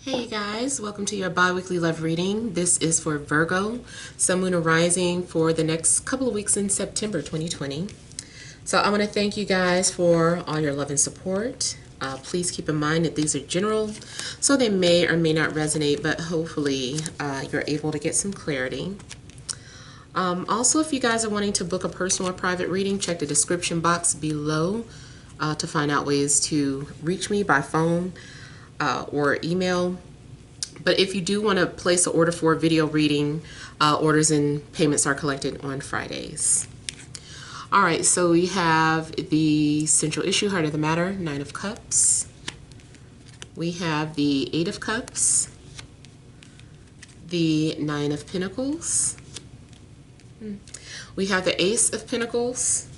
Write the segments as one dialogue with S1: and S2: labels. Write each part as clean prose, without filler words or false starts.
S1: Hey guys, welcome to your bi-weekly love reading. This is for Virgo, Sun, Moon, and Rising for the next couple of weeks in September 2020. So I want to thank you guys for all your love and support. Please keep in mind that these are general, so they may or may not resonate, but hopefully you're able to get some clarity. Also, if you guys are wanting to book a personal or private reading, check the description box below to find out ways to reach me by phone or email. But if you do want to place an order for a video reading, orders and payments are collected on Fridays. All right, so we have the central issue, heart of the matter, Nine of Cups. We have the Eight of Cups, the Nine of Pentacles. We have the Ace of Pentacles,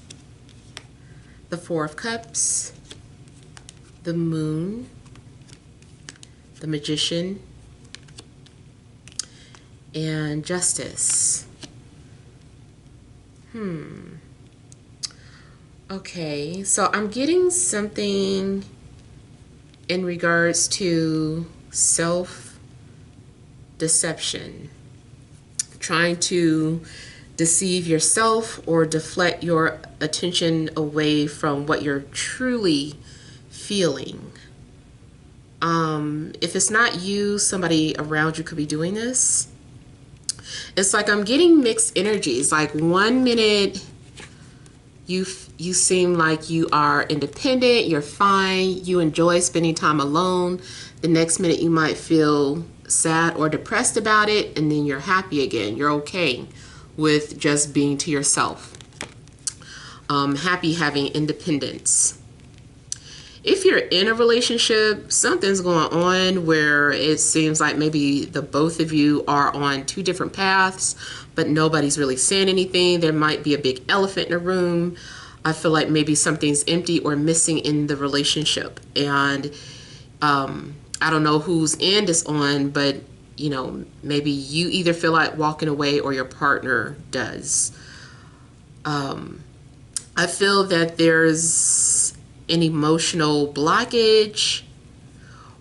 S1: the Four of Cups, the Moon, the Magician, and Justice. Okay, so I'm getting something in regards to self-deception, trying to deceive yourself or deflect your attention away from what you're truly feeling. If it's not you, somebody around you could be doing this. It's like I'm getting mixed energies. Like 1 minute you seem like you are independent, you're fine, you enjoy spending time alone. The next minute you might feel sad or depressed about it, and then you're happy again. You're okay with just being to yourself. Happy having independence. If you're in a relationship, something's going on where it seems like maybe the both of you are on two different paths, but nobody's really saying anything. There might be a big elephant in the room. I feel like maybe something's empty or missing in the relationship. And I don't know whose end is on, but you know, maybe you either feel like walking away or your partner does. I feel that there's an emotional blockage,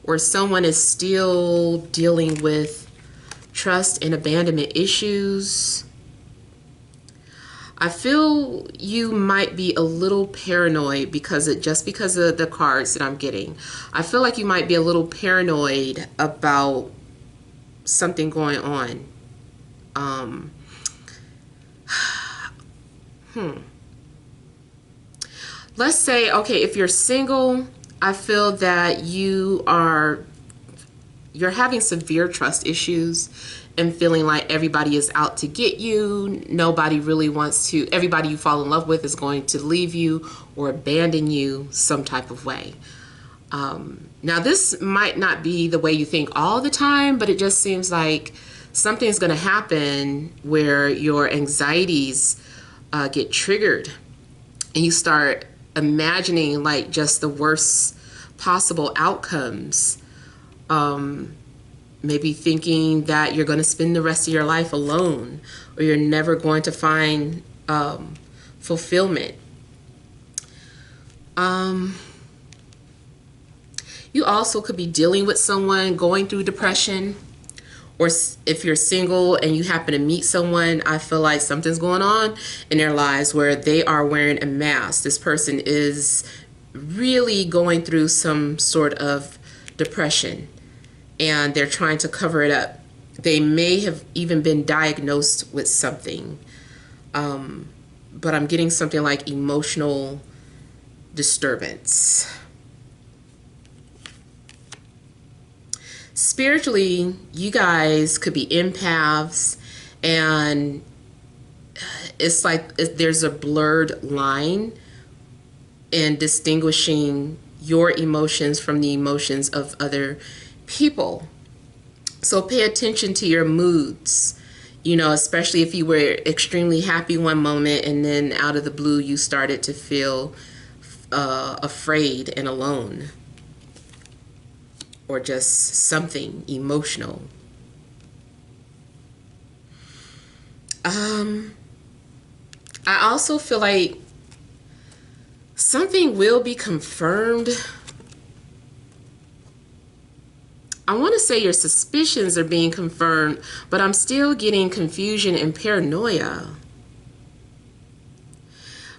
S1: or someone is still dealing with trust and abandonment issues. I feel you might be a little paranoid because of the cards that I'm getting. I feel like you might be a little paranoid about something going on. Let's say, okay, if you're single, I feel that you're having severe trust issues and feeling like everybody is out to get you. Nobody really wants to, everybody you fall in love with is going to leave you or abandon you some type of way. Now, this might not be the way you think all the time, but it just seems like something's going to happen where your anxieties get triggered and you start imagining like just the worst possible outcomes. Maybe thinking that you're going to spend the rest of your life alone, or you're never going to find fulfillment. You also could be dealing with someone going through depression, or if you're single and you happen to meet someone, I feel like something's going on in their lives where they are wearing a mask. This person is really going through some sort of depression and they're trying to cover it up. They may have even been diagnosed with something, but I'm getting something like emotional disturbance. Spiritually, you guys could be empaths, and it's like there's a blurred line in distinguishing your emotions from the emotions of other people. So pay attention to your moods, you know, especially if you were extremely happy one moment and then out of the blue you started to feel afraid and alone, or just something emotional. I also feel like something will be confirmed I want to say your suspicions are being confirmed, but I'm still getting confusion and paranoia.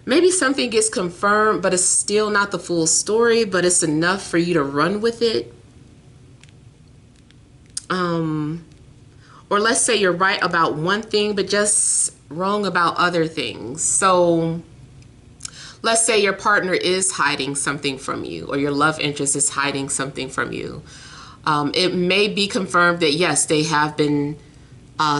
S1: Maybe something gets confirmed, but it's still not the full story, but it's enough for you to run with it. Or let's say you're right about one thing, but just wrong about other things. So let's say your partner is hiding something from you, or your love interest is hiding something from you. It may be confirmed that yes, they have been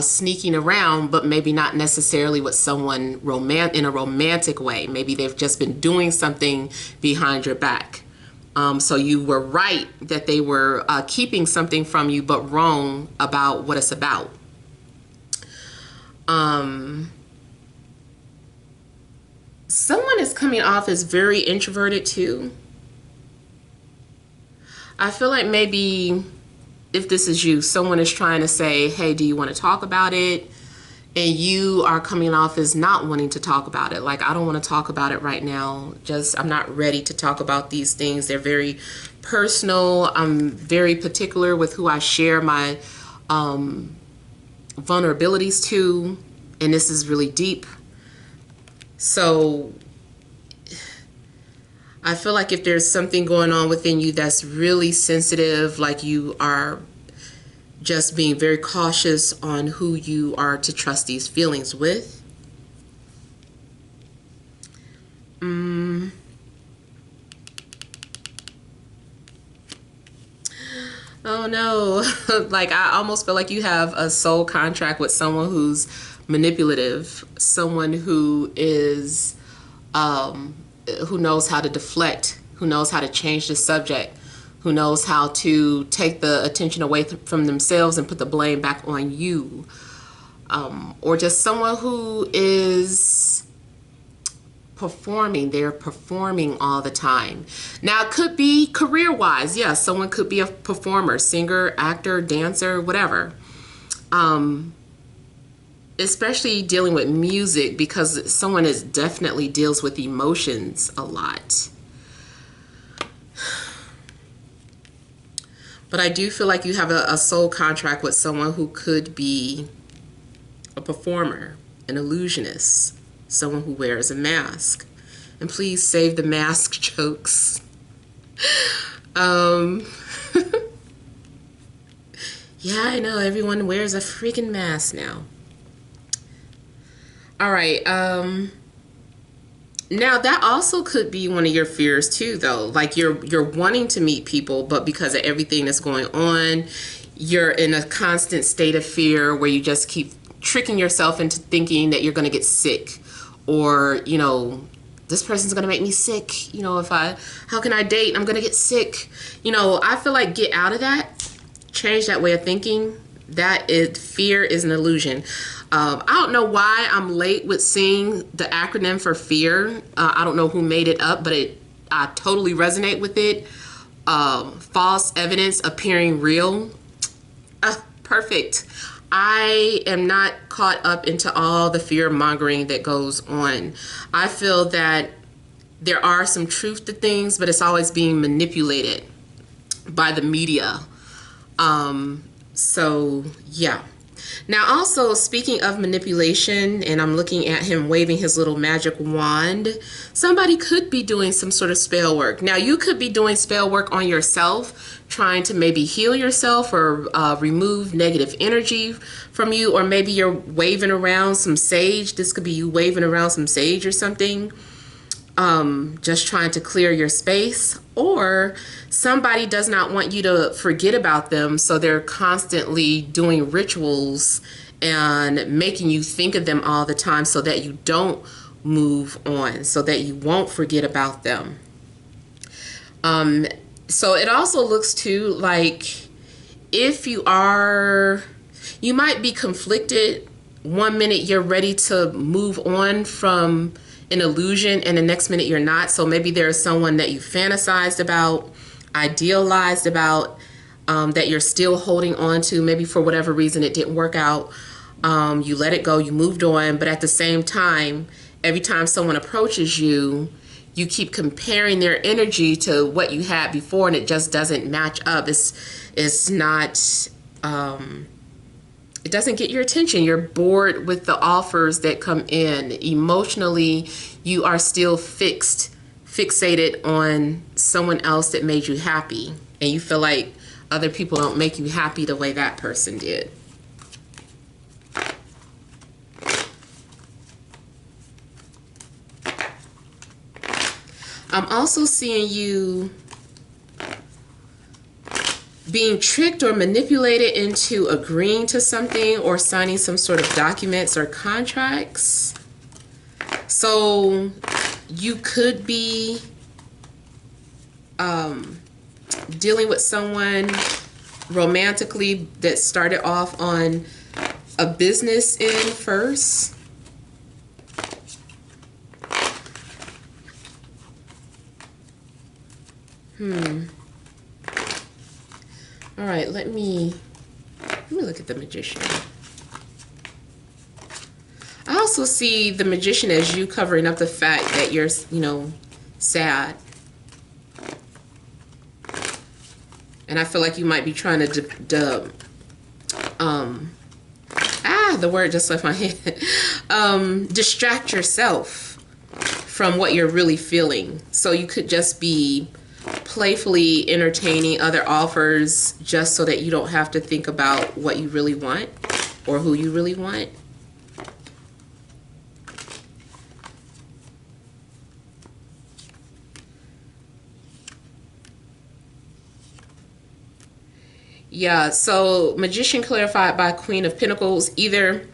S1: sneaking around, but maybe not necessarily with someone in a romantic way. Maybe they've just been doing something behind your back. So you were right that they were keeping something from you, but wrong about what it's about. Someone is coming off as very introverted too. I feel like maybe if this is you, someone is trying to say, hey, do you want to talk about it? And you are coming off as not wanting to talk about it. Like, I don't want to talk about it right now. I'm not ready to talk about these things. They're very personal. I'm very particular with who I share my vulnerabilities to. And this is really deep. So I feel like if there's something going on within you that's really sensitive, like you are just being very cautious on who you are to trust these feelings with. Oh no. Like, I almost feel like you have a soul contract with someone who's manipulative, someone who is who knows how to deflect, who knows how to change the subject, who knows how to take the attention away from themselves and put the blame back on you. Or just someone who is performing. They're performing all the time. Now, it could be career-wise. Yeah, someone could be a performer, singer, actor, dancer, whatever. Especially dealing with music, because someone is definitely deals with emotions a lot. But I do feel like you have a soul contract with someone who could be a performer, an illusionist, someone who wears a mask. And please save the mask jokes. Yeah, I know, everyone wears a freaking mask now. All right, now that also could be one of your fears too, though. Like, you're wanting to meet people, but because of everything that's going on, you're in a constant state of fear where you just keep tricking yourself into thinking that you're going to get sick, or, you know, this person's going to make me sick. You know, how can I date? I'm going to get sick. You know, I feel like get out of that, change that way of thinking. Fear is an illusion. I don't know why I'm late with seeing the acronym for fear. I don't know who made it up, but I totally resonate with it. False evidence appearing real. Perfect. I am not caught up into all the fear mongering that goes on. I feel that there are some truth to things, but it's always being manipulated by the media. So yeah. Now, also, speaking of manipulation, and I'm looking at him waving his little magic wand, somebody could be doing some sort of spell work. Now, you could be doing spell work on yourself, trying to maybe heal yourself or remove negative energy from you, or maybe you're waving around some sage. This could be you waving around some sage or something, just trying to clear your space. Or somebody does not want you to forget about them, so they're constantly doing rituals and making you think of them all the time so that you don't move on, so that you won't forget about them. So it also looks too like if you might be conflicted. One minute you're ready to move on from an illusion, and the next minute you're not. So maybe there's someone that you fantasized about, idealized about, that you're still holding on to. Maybe for whatever reason it didn't work out. You let it go, you moved on, but at the same time, every time someone approaches you, you keep comparing their energy to what you had before, and it just doesn't match up. It's It's not, it doesn't get your attention. You're bored with the offers that come in. Emotionally, you are still fixated on someone else that made you happy. And you feel like other people don't make you happy the way that person did. I'm also seeing you being tricked or manipulated into agreeing to something or signing some sort of documents or contracts. So you could be dealing with someone romantically that started off on a business end first. All right, let me look at the Magician. I also see the Magician as you covering up the fact that you're, sad. And I feel like you might be trying to the word just left my head. Distract yourself from what you're really feeling. So you could just be playfully entertaining other offers just so that you don't have to think about what you really want or who you really want. Yeah, so Magician clarified by Queen of Pentacles. Either,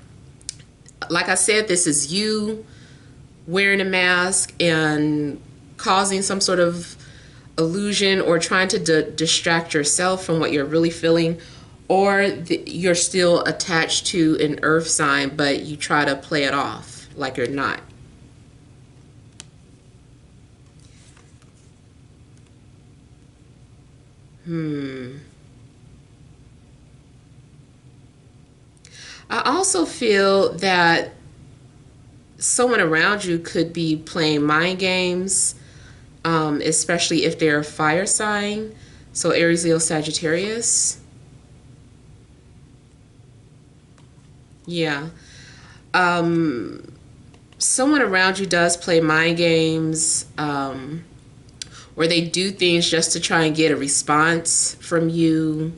S1: like I said, this is you wearing a mask and causing some sort of illusion or trying to distract yourself from what you're really feeling, or you're still attached to an earth sign, but you try to play it off like you're not. I also feel that someone around you could be playing mind games, especially if they're a fire sign. So Aries, Leo, Sagittarius. Yeah. Someone around you does play mind games, or they do things just to try and get a response from you.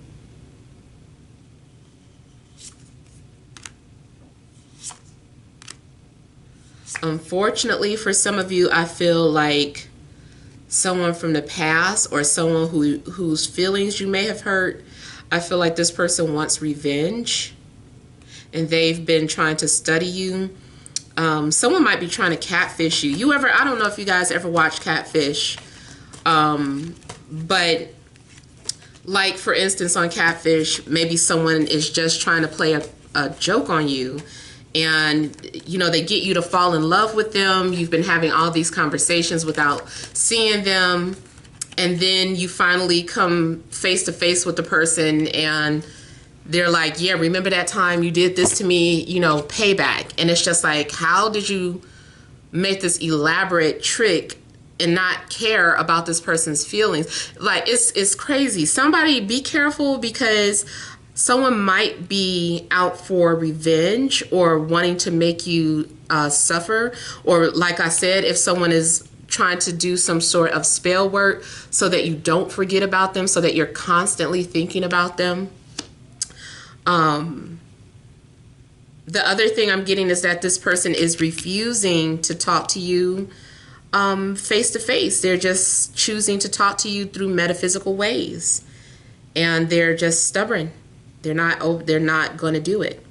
S1: Unfortunately, for some of you, I feel like someone from the past or someone whose feelings you may have hurt, I feel like this person wants revenge and they've been trying to study you. Someone might be trying to catfish you. I don't know if you guys ever watch Catfish, but like for instance on Catfish, maybe someone is just trying to play a joke on you. And, they get you to fall in love with them. You've been having all these conversations without seeing them. And then you finally come face to face with the person and they're like, yeah, remember that time you did this to me, payback. And it's just like, how did you make this elaborate trick and not care about this person's feelings? Like, it's crazy. Somebody be careful, because someone might be out for revenge or wanting to make you suffer. Or like I said, if someone is trying to do some sort of spell work so that you don't forget about them, so that you're constantly thinking about them. The other thing I'm getting is that this person is refusing to talk to you face to face. They're just choosing to talk to you through metaphysical ways. And they're just stubborn. They're not going to do it.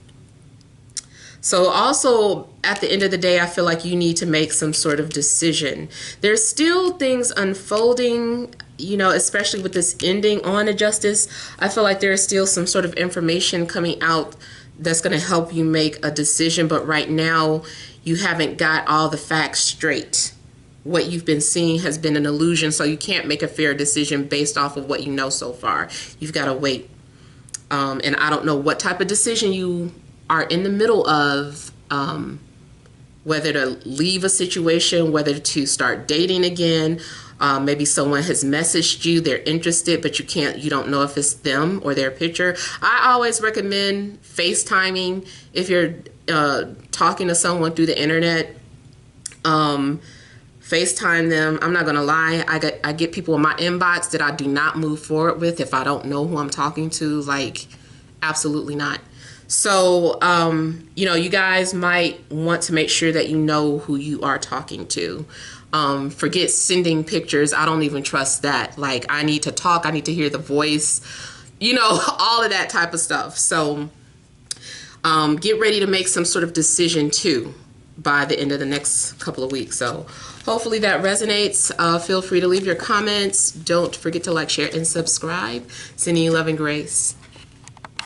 S1: So also at the end of the day, I feel like you need to make some sort of decision. There's still things unfolding, especially with this ending on a justice. I feel like there's still some sort of information coming out that's going to help you make a decision. But right now, you haven't got all the facts straight. What you've been seeing has been an illusion, so you can't make a fair decision based off of what you know so far. You've got to wait. And I don't know what type of decision you are in the middle of, whether to leave a situation, whether to start dating again, Maybe someone has messaged you, they're interested, but you don't know if it's them or their picture. I always recommend FaceTiming if you're talking to someone through the internet. FaceTime them. I'm not gonna lie, I get people in my inbox that I do not move forward with if I don't know who I'm talking to. Like, absolutely not. So you guys might want to make sure that you know who you are talking to. Forget sending pictures. I don't even trust that. Like, I need to talk, I need to hear the voice, all of that type of stuff. So get ready to make some sort of decision too by the end of the next couple of weeks. So hopefully that resonates. Feel free to leave your comments. Don't forget to like, share, and subscribe. Sending you love and grace.